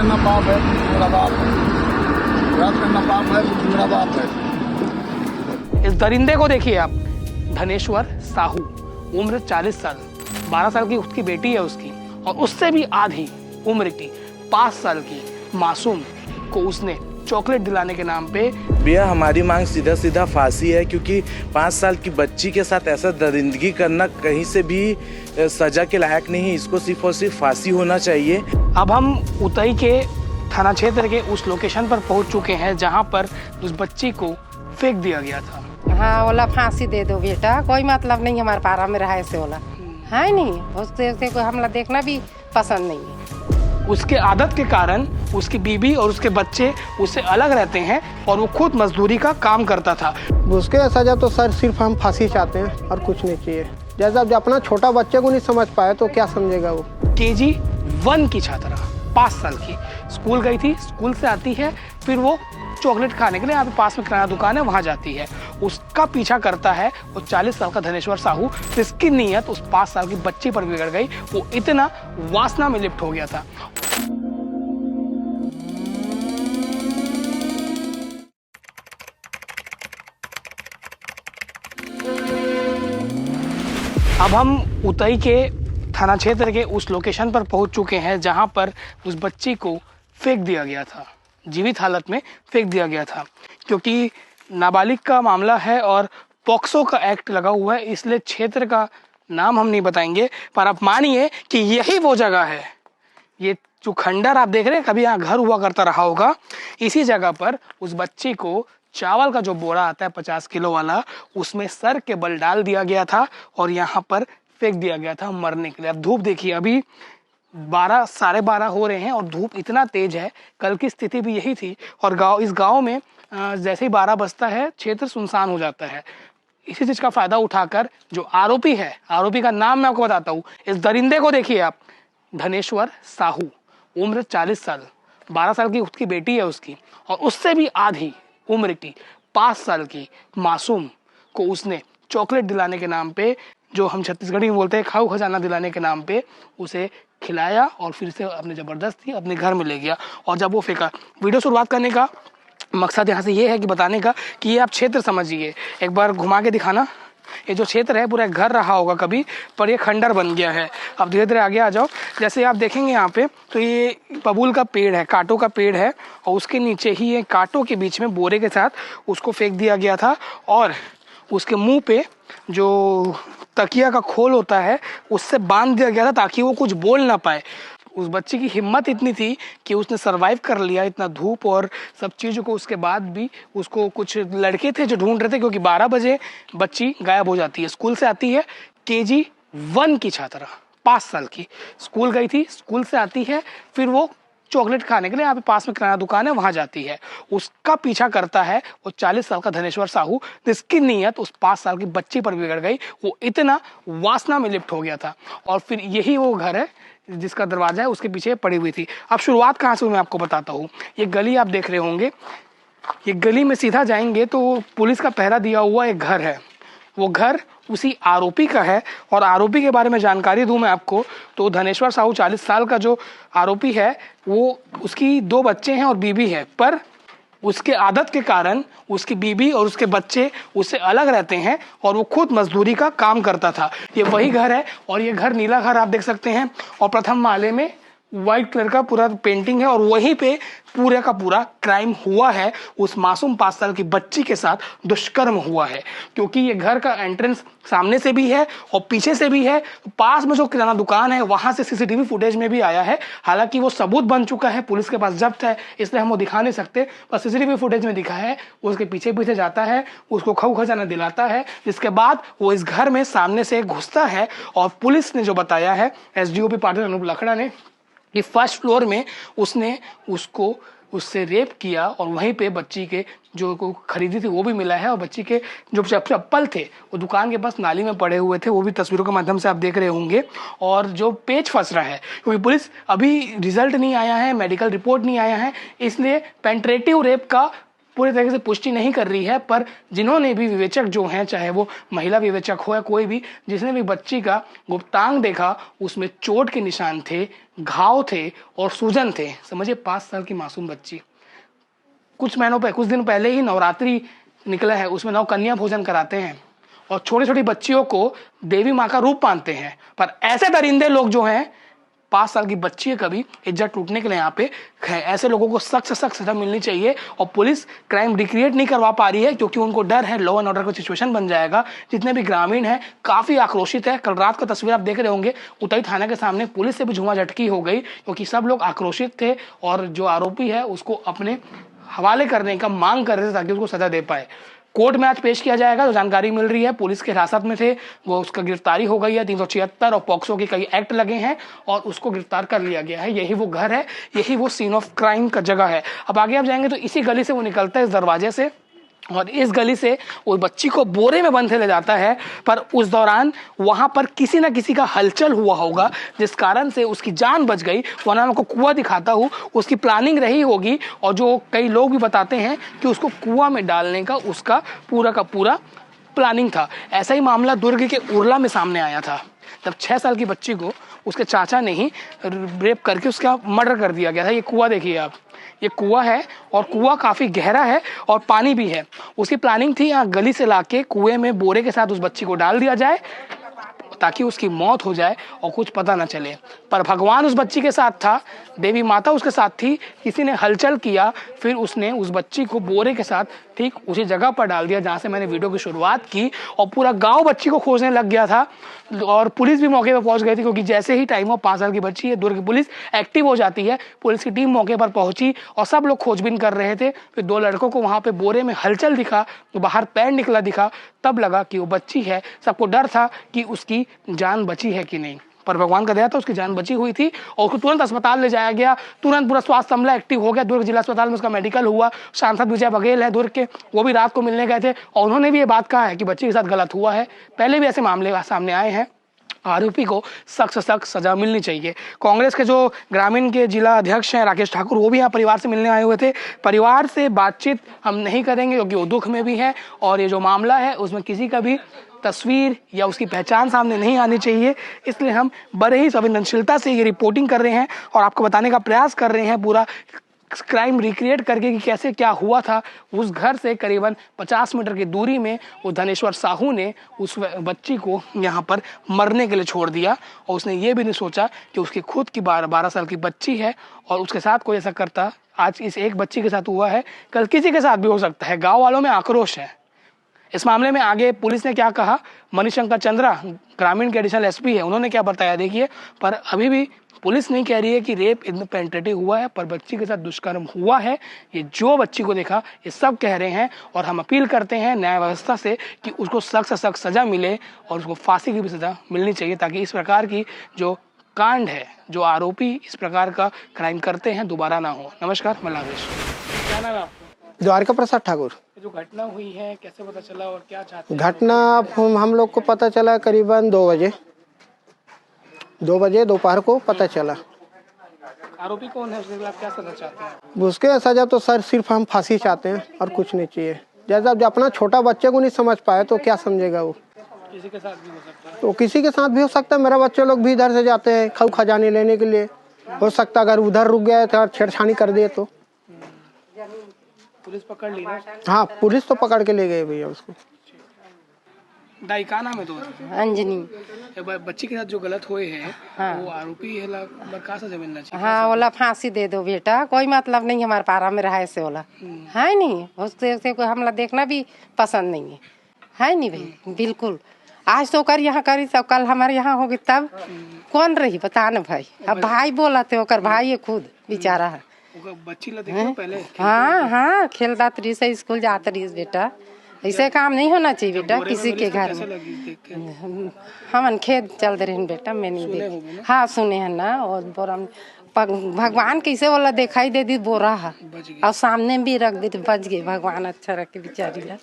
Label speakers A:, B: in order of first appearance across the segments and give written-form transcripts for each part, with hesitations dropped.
A: करना पाप है, मेरा बाप है। अपराध करना पाप है, मेरा बाप है।
B: इस दरिंदे को देखिए आप, धनेश्वर साहू, उम्र 40 साल, 12 साल की उसकी बेटी है उसकी, और उससे भी आधी उम्र की 5 साल की मासूम को उसने चॉकलेट दिलाने के नाम पे।
C: भैया हमारी मांग सीधा सीधा फांसी है, क्योंकि 5 साल की बच्ची के साथ ऐसा दरिंदगी करना कहीं से भी सजा के लायक नहीं है। इसको सिर्फ और सिर्फ फांसी होना चाहिए।
B: अब हम उतई के थाना क्षेत्र के उस लोकेशन पर पहुंच चुके हैं जहां पर उस बच्ची को फेंक दिया गया था।
D: हाँ, बोला फांसी दे दो बेटा, कोई मतलब नहीं हमारे पारा में रहा ऐसे बोला है नहीं, उससे कोई हमला देखना भी पसंद नहीं है।
B: उसके आदत के कारण उसकी बीबी और उसके बच्चे उससे अलग रहते हैं और वो खुद मजदूरी का काम करता था।
E: उसके सजा तो सर सिर्फ हम फांसी चाहते हैं और कुछ नहीं चाहिए। जैसे अब अपना छोटा बच्चे को नहीं समझ पाए तो क्या समझेगा वो।
B: KG 1 की छात्रा 5 साल की स्कूल गई थी, स्कूल से आती है, फिर वो चॉकलेट खाने के लिए यहाँ पे पास में किराना दुकान है वहाँ जाती है। उसका पीछा करता है वो 40 साल का धनेश्वर साहू, जिसकी नीयत उस 5 साल की बच्ची पर बिगड़ गई। वो इतना वासना में लिप्त हो गया था। अब हम उतई के थाना क्षेत्र के उस लोकेशन पर पहुंच चुके हैं जहां पर उस बच्ची को फेंक दिया गया था, जीवित हालत में फेंक दिया गया था, क्योंकि नाबालिग का मामला है और पॉक्सो का एक्ट लगा हुआ है, इसलिए क्षेत्र का नाम हम नहीं बताएंगे, पर आप मानिए कि यही वो जगह है। ये जो खंडर आप देख रहे हैं, कभी यहाँ घर हुआ करता रहा होगा, इसी जगह पर उस बच्ची को चावल का जो बोरा आता है 50 किलो वाला, उसमें सर के बल डाल दिया गया था और यहाँ पर फेंक दिया गया था मरने के लिए। अब धूप देखिए, अभी 12 साढ़े 12 हो रहे हैं और धूप इतना तेज है। कल की स्थिति भी यही थी और इस गांव में जैसे ही 12 बजता है क्षेत्र सुनसान हो जाता है। इसी चीज का फायदा उठाकर जो आरोपी है, आरोपी का नाम मैं आपको बताता हूँ। इस दरिंदे को देखिए आप, धनेश्वर साहू, उम्र 40 साल, 12 साल की उसकी बेटी है उसकी, और उससे भी आधी उम्र की 5 साल की मासूम को उसने चॉकलेट दिलाने के नाम पे, जो हम छत्तीसगढ़ी में बोलते हैं खाऊ खजाना दिलाने के नाम पे, उसे खिलाया और फिर से अपने जबरदस्ती अपने घर में ले गया और जब वो फेंका। वीडियो शुरुआत करने का मकसद यहाँ से ये है कि बताने का कि ये आप क्षेत्र समझिए। एक बार घुमा के दिखाना। ये जो क्षेत्र है पूरा घर रहा होगा कभी, पर ये खंडर बन गया है। अब धीरे धीरे आगे आ जाओ। जैसे आप देखेंगे यहाँ पे तो ये बबूल का पेड़ है, कांटों का पेड़ है, और उसके नीचे ही ये कांटों के बीच में बोरे के साथ उसको फेंक दिया गया था और उसके मुंह पे जो तकिया का खोल होता है उससे बांध दिया गया था ताकि वो कुछ बोल ना पाए। उस बच्ची की हिम्मत इतनी थी कि उसने सरवाइव कर लिया इतना धूप और सब चीज़ों को। उसके बाद भी उसको कुछ लड़के थे जो ढूंढ रहे थे, क्योंकि 12 बजे बच्ची गायब हो जाती है। स्कूल से आती है, KG 1 की छात्रा 5 साल की, स्कूल गई थी, स्कूल से आती है, फिर वो चॉकलेट खाने के लिए यहाँ पे पास में किराना दुकान है वहाँ जाती है। उसका पीछा करता है वो 40 साल का धनेश्वर साहू, जिसकी नीयत उस 5 साल की बच्ची पर बिगड़ गई। वो इतना वासना में लिप्त हो गया था और फिर यही वो घर है जिसका दरवाजा है उसके पीछे पड़ी हुई थी। अब शुरुआत कहाँ से मैं आपको बताता हूँ। ये गली आप देख रहे होंगे, ये गली में सीधा जाएंगे तो पुलिस का पहरा दिया हुआ एक घर है। वो घर उसी आरोपी का है और आरोपी के बारे में जानकारी दूं मैं आपको तो धनेश्वर साहू 40 साल का जो आरोपी है वो, उसकी 2 बच्चे हैं और बीबी है, पर उसके आदत के कारण उसकी बीबी और उसके बच्चे उससे अलग रहते हैं और वो खुद मजदूरी का काम करता था। ये वही घर है और ये घर नीला घर आप देख सकते हैं और प्रथम माले में व्हाइट कलर का पूरा पेंटिंग है और वहीं पे पूरे का पूरा क्राइम हुआ है। उस मासूम 5 साल की बच्ची के साथ दुष्कर्म हुआ है, क्योंकि ये घर का एंट्रेंस सामने से भी है और पीछे से भी है। पास में जो किराना दुकान है वहां से CCTV फुटेज में भी आया है। हालांकि वो सबूत बन चुका है, पुलिस के पास जब्त है, इसलिए हम वो दिखा नहीं सकते, पर CCTV फुटेज में दिखा है उसके पीछे पीछे जाता है, उसको खाऊ खजाना दिलाता है, जिसके बाद वो इस घर में सामने से घुसता है। और पुलिस ने जो बताया है, SDOP पाटिल अनूप लखड़ा ने, कि फर्स्ट फ्लोर में उसने उससे रेप किया और वहीं पे बच्ची के जो को खरीदी थी वो भी मिला है और बच्ची के जो चप्पल थे वो दुकान के पास नाली में पड़े हुए थे, वो भी तस्वीरों के माध्यम से आप देख रहे होंगे। और जो पेच फंस रहा है, क्योंकि पुलिस अभी रिजल्ट नहीं आया है, मेडिकल रिपोर्ट नहीं आया है, इसलिए पेंट्रेटिव रेप का पूरी तरीके से पुष्टि नहीं कर रही है, पर जिन्होंने भी विवेचक जो हैं, चाहे वो महिला विवेचक हो या कोई भी, जिसने भी बच्ची का गुप्तांग देखा उसमें चोट के निशान थे, घाव थे और सूजन थे। समझिए 5 साल की मासूम बच्ची। कुछ दिन पहले ही नवरात्रि निकला है, उसमें नव कन्या भोजन कराते हैं और छोटी छोटी बच्चियों को देवी माँ का रूप मानते हैं। पर ऐसे दरिंदे लोग जो हैं, 5 साल की बच्ची है, कभी इज्जत टूटने के लिए यहाँ पे है। ऐसे लोगों को सख्त से सख्त सजा मिलनी चाहिए और पुलिस क्राइम रिक्रिएट नहीं करवा पा रही है क्योंकि उनको डर है लॉ एंड ऑर्डर का सिचुएशन बन जाएगा। जितने भी ग्रामीण हैं काफ़ी आक्रोशित है। कल रात का तस्वीर आप देख रहे होंगे, उतई थाना के सामने पुलिस से भी झुमा झटकी हो गई क्योंकि सब लोग आक्रोशित थे और जो आरोपी है उसको अपने हवाले करने का मांग कर रहे थे ताकि उसको सजा दे पाए। कोर्ट में आज पेश किया जाएगा। जो जानकारी मिल रही है, पुलिस के हिरासत में थे वो, उसका गिरफ्तारी हो गई है। 376 और पॉक्सो के कई एक्ट लगे हैं और उसको गिरफ्तार कर लिया गया है। यही वो घर है, यही वो सीन ऑफ क्राइम का जगह है। अब आगे आप जाएंगे तो इसी गली से वो निकलता है, इस दरवाजे से, और इस गली से वो बच्ची को बोरे में बंद ले जाता है। पर उस दौरान वहां पर किसी ना किसी का हलचल हुआ होगा जिस कारण से उसकी जान बच गई। वरना मैं आपको कुआं दिखाता हूँ, उसकी प्लानिंग रही होगी और जो कई लोग भी बताते हैं कि उसको कुआं में डालने का उसका पूरा का पूरा प्लानिंग था। ऐसा ही मामला दुर्ग के उरला में सामने आया था, जब 6 साल की बच्ची को उसके चाचा ने ही रेप करके उसका मर्डर कर दिया गया था। ये कुआं देखिए आप, ये कुआं है और कुआं काफ़ी गहरा है और पानी भी है। उसकी प्लानिंग थी यहाँ गली से लाके कुएं में बोरे के साथ उस बच्ची को डाल दिया जाए ताकि उसकी मौत हो जाए और कुछ पता न चले। पर भगवान उस बच्ची के साथ था, देवी माता उसके साथ थी। किसी ने हलचल किया, फिर उसने उस बच्ची को बोरे के साथ ठीक उसी जगह पर डाल दिया जहाँ से मैंने वीडियो की शुरुआत की और पूरा गांव बच्ची को खोजने लग गया था और पुलिस भी मौके पर पहुंच गई थी क्योंकि जैसे ही टाइम हो 5 साल की बच्ची है, दुर्ग पुलिस एक्टिव हो जाती है। पुलिस की टीम मौके पर पहुंची और सब लोग खोजबीन कर रहे थे। फिर 2 लड़कों को वहाँ पे बोरे में हलचल दिखा, बाहर पैर निकला दिखा, तब लगा कि वो बच्ची है। सबको डर था कि उसकी जान बची है कि नहीं, पर भगवान का दया था उसकी जान बची हुई थी और उसको तुरंत अस्पताल ले जाया गया। तुरंत पूरा स्वास्थ्य अमला एक्टिव हो गया। दुर्ग जिला अस्पताल में उसका मेडिकल हुआ। सांसद विजय बघेल है दुर्ग के, वो भी रात को मिलने गए थे और उन्होंने भी ये बात कहा है कि बच्चे के साथ गलत हुआ है। पहले भी ऐसे मामले सामने आए हैं। आरोपी को सख्त से सख्त सजा मिलनी चाहिए। कांग्रेस के जो ग्रामीण के जिला अध्यक्ष हैं राकेश ठाकुर, वो भी यहाँ परिवार से मिलने आए हुए थे। परिवार से बातचीत हम नहीं करेंगे क्योंकि वो दुख में भी है और ये जो मामला है उसमें किसी का भी तस्वीर या उसकी पहचान सामने नहीं आनी चाहिए, इसलिए हम बड़े ही संवेदनशीलता से ये रिपोर्टिंग कर रहे हैं और आपको बताने का प्रयास कर रहे हैं पूरा क्राइम रिक्रिएट करके कि कैसे क्या हुआ था। उस घर से करीबन 50 मीटर की दूरी में वो धनेश्वर साहू ने उस बच्ची को यहाँ पर मरने के लिए छोड़ दिया और उसने ये भी नहीं सोचा कि उसकी खुद की 12 साल की बच्ची है और उसके साथ कोई ऐसा करता। आज इस एक बच्ची के साथ हुआ है, कल किसी के साथ भी हो सकता है। गाँव वालों में आक्रोश है इस मामले में। आगे पुलिस ने क्या कहा, मणिशंकर चंद्रा ग्रामीण के एडिशनल एसपी है, उन्होंने क्या बताया देखिए। पर अभी भी पुलिस नहीं कह रही है कि रेप इन पेंटेटिव हुआ है, पर बच्ची के साथ दुष्कर्म हुआ है। ये जो बच्ची को देखा ये सब कह रहे हैं और हम अपील करते हैं न्याय व्यवस्था से कि उसको सख्त से सख्त सजा मिले और उसको फांसी की भी सजा मिलनी चाहिए ताकि इस प्रकार की जो कांड है, जो आरोपी इस प्रकार का क्राइम करते हैं, दोबारा ना हो। नमस्कार, मैं लावेश। क्या नाम है आपका?
E: द्वारिका प्रसाद ठाकुर।
B: जो घटना हुई है कैसे पता चला और क्या चाहते हैं?
E: घटना हम लोग को पता चला करीबन 2 बजे दोपहर को पता चला।
B: आरोपी कौन है, उसके खिलाफ क्या सजा चाहते हैं?
E: उसके सजा तो सर सिर्फ हम फांसी चाहते हैं और कुछ नहीं चाहिए। जैसा जो अपना छोटा बच्चे को नहीं समझ पाए तो क्या समझेगा वो।
B: किसी के साथ भी हो सकता है।
E: तो किसी के साथ भी हो सकता है। मेरा बच्चे लोग भी इधर से जाते हैं खाऊ खजाने लेने के लिए, हो सकता अगर उधर रुक गए तो छेड़छानी कर दिए तो।
B: पुलिस पकड़ ली ना?
E: हाँ, पुलिस तो पकड़ के ले गए भैया उसको।
B: दाई का नाम है तो?
D: अंजनी।
B: बच्ची के साथ जो गलत हुए हैं,
D: हाँ।
B: वो आरोपी है, का सजा मिलना चाहिए?
D: हाँ, ओला फांसी दे दो बेटा, कोई मतलब नहीं हमारे पारा में रहा ऐसे ओला, है नहीं। उससे कोई हमला देखना भी पसंद नहीं है नहीं भाई, बिल्कुल। आज तो कर यहाँ करी सब, कल हमारे यहाँ होगी तब कौन रही बता न भाई। अब भाई बोला थे, ओकर भाई है खुद बेचारा है।
B: बच्ची ला देखो पहले।
D: हाँ, खेलता रही से, स्कूल जाता रही बेटा। ऐसे काम नहीं होना चाहिए बेटा किसी के घर में। हमन खेत चल रहे बेटा, मैं नहीं देख। हाँ, सुने हैं ना। और बोरा भगवान कैसे वाला दिखाई दे दी बोरा है और सामने भी रख दी, बच गए। भगवान अच्छा रखे बेचारी ला,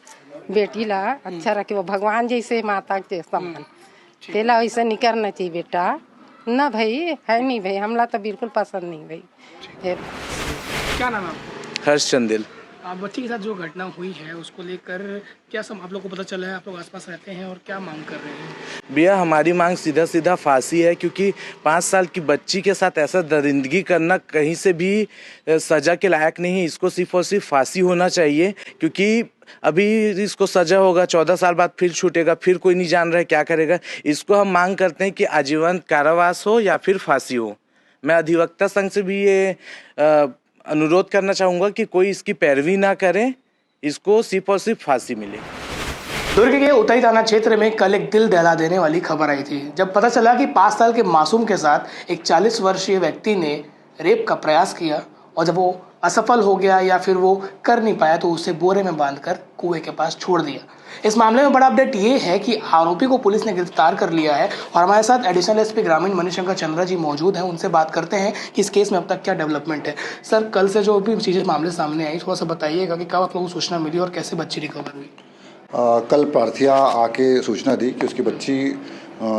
D: बेटी ला अच्छा रखे। वो भगवान जैसे माता के समान तेला वैसे नहीं करना चाहिए बेटा ना भाई, है नहीं भाई। हमला तो बिल्कुल पसंद नहीं भाई।
B: क्या नाम है?
C: हर्ष चंदेल।
B: बच्ची के साथ जो घटना हुई है उसको लेकर क्या आप लोग को पता चला है? आप लोग आसपास रहते हैं और क्या मांग कर रहे हैं?
C: भैया हमारी मांग सीधा सीधा फांसी है, क्योंकि 5 साल की बच्ची के साथ ऐसा दरिंदगी करना कहीं से भी सज़ा के लायक नहीं है। इसको सिर्फ और सिर्फ फांसी होना चाहिए, क्योंकि अभी इसको सज़ा होगा, 14 साल बाद फिर छूटेगा, फिर कोई नहीं जान रहा है क्या करेगा। इसको हम मांग करते हैं कि आजीवन कारावास हो या फिर फांसी हो। मैं अधिवक्ता संघ से भी ये अनुरोध करना चाहूँगा कि कोई इसकी पैरवी ना करे, इसको सिर्फ और सिर्फ फांसी मिले।
B: दुर्ग के उतई थाना क्षेत्र में कल एक दिल दहला देने वाली खबर आई थी, जब पता चला कि 5 साल के मासूम के साथ एक 40 वर्षीय व्यक्ति ने रेप का प्रयास किया और जब वो असफल हो गया या फिर वो कर नहीं पाया तो उसे बोरे में बांधकर कुएं के पास छोड़ दिया। इस मामले में बड़ा अपडेट ये है कि आरोपी को पुलिस ने गिरफ्तार कर लिया है और हमारे साथ एडिशनल एसपी ग्रामीण मणिशंकर चंद्रा जी मौजूद हैं। उनसे बात करते हैं कि इस केस में अब तक क्या डेवलपमेंट है। सर, कल से जो भी चीज़ें मामले सामने आई, थोड़ा सा बताइएगा कि कब आप लोगों को सूचना मिली और कैसे बच्ची रिकवर हुई?
F: कल प्रार्थिया आके सूचना दी कि उसकी बच्ची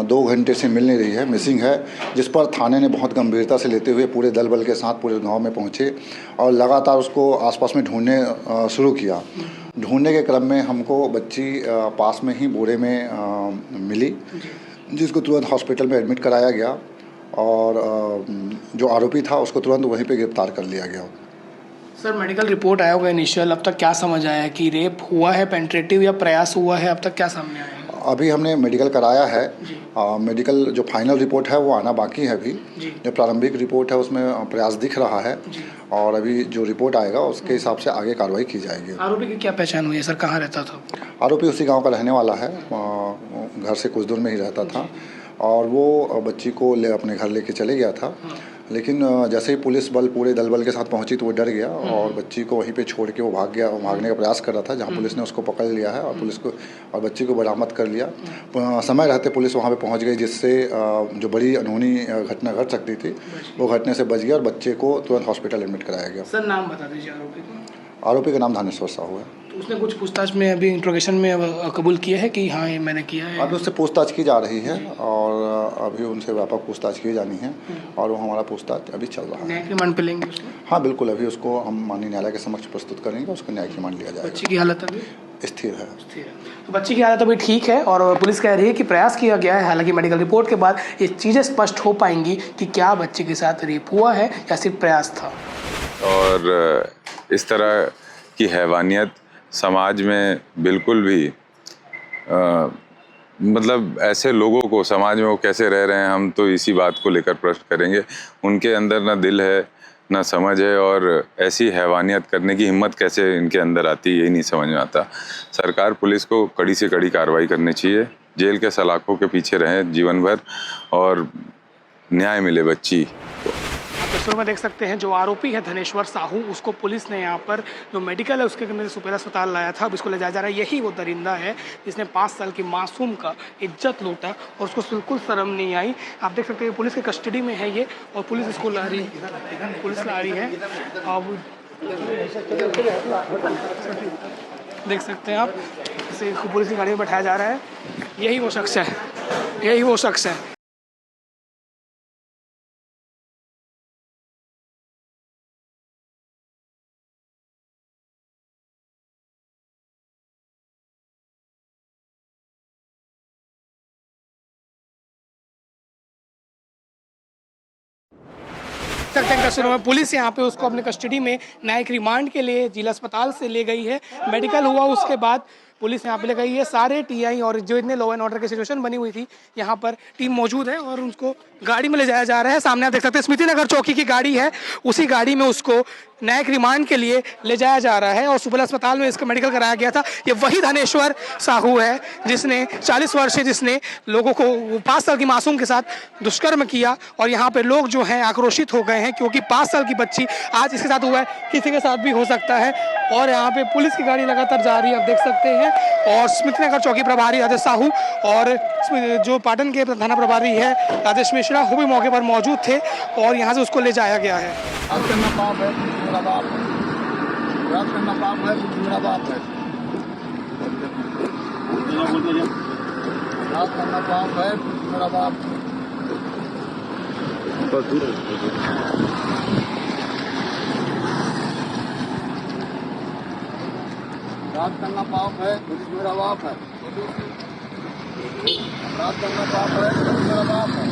F: 2 घंटे से मिल नहीं रही है, मिसिंग है, जिस पर थाने ने बहुत गंभीरता से लेते हुए पूरे दल बल के साथ पूरे गांव में पहुंचे और लगातार उसको आसपास में ढूंढने शुरू किया। ढूंढने के क्रम में हमको बच्ची पास में ही बोरे में मिली, जिसको तुरंत हॉस्पिटल में एडमिट कराया गया और जो आरोपी था उसको तुरंत वहीं पे गिरफ्तार कर लिया गया।
B: सर, मेडिकल रिपोर्ट आया होगा इनिशियल, अब तक क्या समझ आया है कि रेप हुआ है, पेनिट्रेटिव या प्रयास हुआ है? अब तक क्या सामने आया है?
F: अभी हमने मेडिकल कराया है। मेडिकल जो फाइनल रिपोर्ट है वो आना बाकी है। अभी जो प्रारंभिक रिपोर्ट है उसमें प्रयास दिख रहा है और अभी जो रिपोर्ट आएगा उसके हिसाब से आगे कार्रवाई की जाएगी।
B: आरोपी की क्या पहचान हुई है सर, कहाँ रहता था?
F: आरोपी उसी गांव का रहने वाला है, घर से कुछ दूर में ही रहता था और वो बच्ची को अपने घर लेके चले गया था। लेकिन जैसे ही पुलिस बल पूरे दल बल के साथ पहुंची तो वो डर गया और बच्ची को वहीं पे छोड़ के वो भाग गया। भागने का प्रयास कर रहा था, जहां पुलिस ने उसको पकड़ लिया है और पुलिस को और बच्ची को बरामद कर लिया। समय रहते पुलिस वहां पे पहुंच गई, जिससे जो बड़ी अनहोनी घटना घट सकती थी वो घटने से बच गया और बच्चे को तुरंत हॉस्पिटल एडमिट कराया गया।
B: सर, नाम बता दीजिए आरोपी का।
F: आरोपी का नाम धानेश्वर साहू है।
B: तो उसने कुछ पूछताछ में अभी इंट्रोगेशन में कबूल किया है कि हाँ ये मैंने किया है?
F: अभी उससे पूछताछ की जा रही है और अभी उनसे व्यापक पूछताछ की जानी है और वो हमारा पूछताछ अभी चल रहा है।
B: न्यायिक रिमांड पे लेंगे उसको?
F: हाँ बिल्कुल, अभी उसको हम माननीय न्यायालय के समक्ष प्रस्तुत करेंगे, उसको न्यायिक रिमांड लिया जाएगा।
B: बच्ची की हालत अभी
F: स्थिर है।
B: तो बच्ची की हालत अभी ठीक है और पुलिस कह रही है कि प्रयास किया गया है। हालांकि मेडिकल रिपोर्ट के बाद ये चीज़ें स्पष्ट हो पाएंगी कि क्या बच्ची के साथ रेप हुआ है या सिर्फ प्रयास था।
G: और इस तरह की हैवानियत समाज में बिल्कुल भी मतलब ऐसे लोगों को समाज में वो कैसे रह रहे हैं, हम तो इसी बात को लेकर प्रश्न करेंगे। उनके अंदर ना दिल है ना समझ है और ऐसी हैवानियत करने की हिम्मत कैसे इनके अंदर आती है, यही नहीं समझ में आता। सरकार पुलिस को कड़ी से कड़ी कार्रवाई करनी चाहिए, जेल के सलाखों के पीछे रहें जीवन भर और न्याय मिले बच्ची को।
B: तस्वीर में देख सकते हैं जो आरोपी है धनेश्वर साहू, उसको पुलिस ने यहाँ पर जो मेडिकल है उसके अंदर सुपेरा अस्पताल लाया था। अब इसको ले जाया जा रहा है। यही वो दरिंदा है जिसने 5 साल की मासूम का इज्जत लूटा और उसको बिल्कुल शर्म नहीं आई। आप देख सकते हैं पुलिस की कस्टडी में है ये और पुलिस इसको ला रही है। अब देख सकते हैं आप, इसे पुलिस की गाड़ी में बैठाया जा रहा है। यही वो शख्स है। तस्वीरों में पुलिस यहाँ पे उसको अपने कस्टडी में न्यायिक रिमांड के लिए जिला अस्पताल से ले गई है। मेडिकल हुआ उसके बाद पुलिस यहाँ पे ले गई है। सारे टीआई और जो इतने लॉ एंड ऑर्डर की सिचुएशन बनी हुई थी यहाँ पर टीम मौजूद है और उसको गाड़ी में ले जाया जा रहा है। सामने आप देख सकते हैं स्मृति नगर चौकी की गाड़ी है, उसी गाड़ी में उसको न्यायिक रिमांड के लिए ले जाया जा रहा है और सुपल अस्पताल में इसका मेडिकल कराया गया था। ये वही धनेश्वर साहू है जिसने 40 वर्षीय जिसने लोगों को 5 साल की मासूम के साथ दुष्कर्म किया और यहाँ पे लोग जो हैं आक्रोशित हो गए हैं क्योंकि 5 साल की बच्ची आज इसके साथ हुआ है, किसी के साथ भी हो सकता है। और यहाँ पे पुलिस की गाड़ी लगातार जा रही है, आप देख सकते हैं। और स्मृति नगर चौकी प्रभारी राजेश साहू और जो पाटन के थाना प्रभारी है राजेश मिश्रा वो भी मौके पर मौजूद थे और यहाँ से उसको ले जाया गया है।
A: रात करना पाप है, मेरा बाप है। रात करना पाप है, मेरा बाप है। रात करना पाप है, मेरा बाप है। अपराध करना पाप है, पुलिस मेरा बाप है। अपराध करना पाप है, पुलिस मेरा बाप है।